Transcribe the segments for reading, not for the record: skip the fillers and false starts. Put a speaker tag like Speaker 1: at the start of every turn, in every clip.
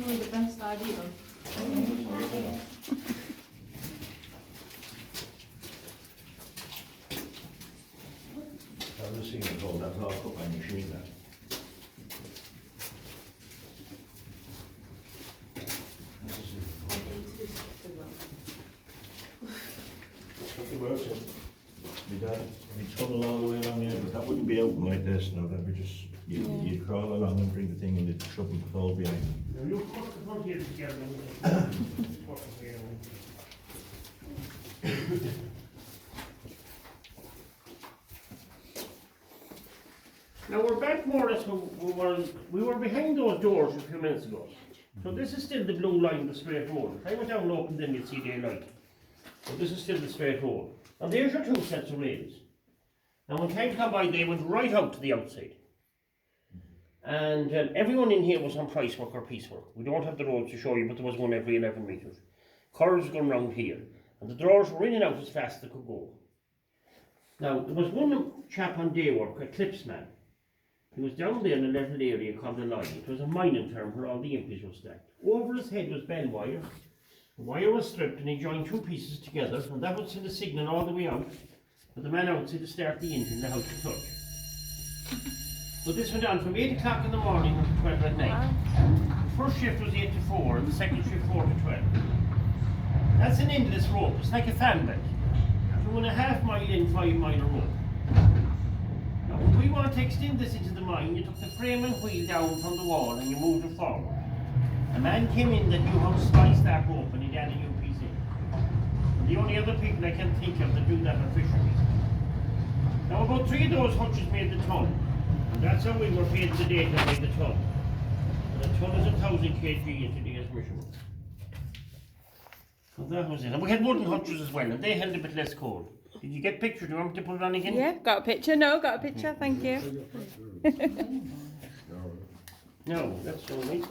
Speaker 1: doing the best idea.
Speaker 2: I've just seen it all, that's all up on your sheet now. Something about it. We done, we tunnel all the way along here, but that wouldn't be open like this, no, that would just, you'd crawl along and bring the thing in the truck and fall behind.
Speaker 3: Now you put the front here together and put it here. Now we're back more or less where we were behind those doors a few minutes ago. So this is still the blue line, the straight road. If I went down and opened them, you'd see daylight. So this is still the straight road. And there's your two sets of rails. Now when time came by, they went right out to the outside. And everyone in here was on price work or piecework. We don't have the roads to show you, but there was one every 11 metres. Curves going round here. And the drawers were in and out as fast as they could go. Now, there was one chap on day work, a clips man. He was down there in a little area called the line. It was a mining term where all the impis were stacked. Over his head was bell wire. The wire was stripped and he joined two pieces together, and that would send a signal all the way out for the man outside to start the engine, the house to touch. So this went on from 8 o'clock in the morning to 12 at night. The first shift was 8 to 4 and the second shift 4 to 12. That's an endless rope. It's like a fan belt. 2.5 mile in, 5 mile rope. Now when we want to extend this into the mine, you took the frame and wheel down from the wall and you moved it forward. A man came in that knew how to slice that rope and he'd add a new piece in. And the only other people I can think of that do that are fishermen. Now about 3 of those hutches made the ton. And that's how we were paid the day to made the ton. And a ton is 1,000 kg in today's measurement. So that was it. And we had wooden hutches as well, and they held a bit less cold. Did you get pictures? Do you want me to put it on again?
Speaker 1: Yeah, got a picture. No, got a picture. Thank you.
Speaker 3: No, that's all right.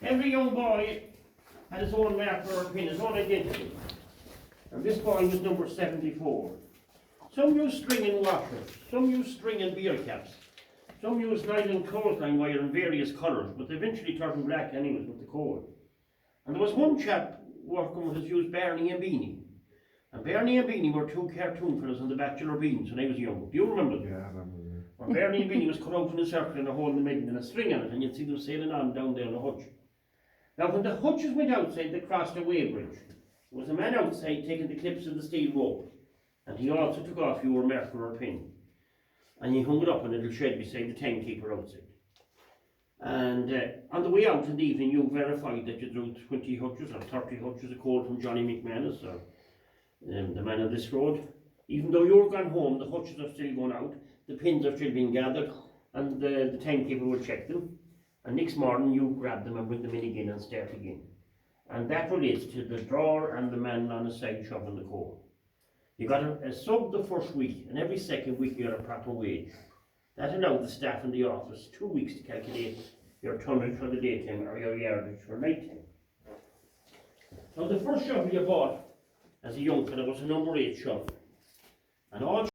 Speaker 3: Every young boy had his own marker or pin, his own identity. And this boy was number 74. Some use string and washers, some use string and beer caps, some use nylon clothesline wire in various colours, but they eventually turned black anyways with the cold. And there was one chap working with us used Barney and Beanie. And Barney and Beanie were two cartoon fellows on the Bachelor Beans when I was young. Do you remember them?
Speaker 2: Yeah, I remember.
Speaker 3: Where Barney and Beanie was cut out in a circle and a hole in the middle and a string on it, and you'd see them sailing on down there on the hutch. Now when the hutches went outside, they crossed a weighbridge. There was a man outside taking the clips of the steel rope. And he also took off your marker or pin. And he hung it up in a little shed beside the timekeeper outside. And on the way out in the evening, you verified that you drew 20 hutches or 30 hutches of coal from Johnny McManus or the man on this road. Even though you're gone home, the hutches are still going out, the pins are still being gathered, and the timekeeper will check them. And next morning, you grab them and bring them in again and start again. And that relates to the drawer and the man on the side shoveling the coal. You got a sub the first week, and every second week you got a proper wage. That allowed the staff in the office 2 weeks to calculate your tonnage for the daytime or your yardage for nighttime. Now the first shovel you bought as a young fellow was a number 8 shovel. And all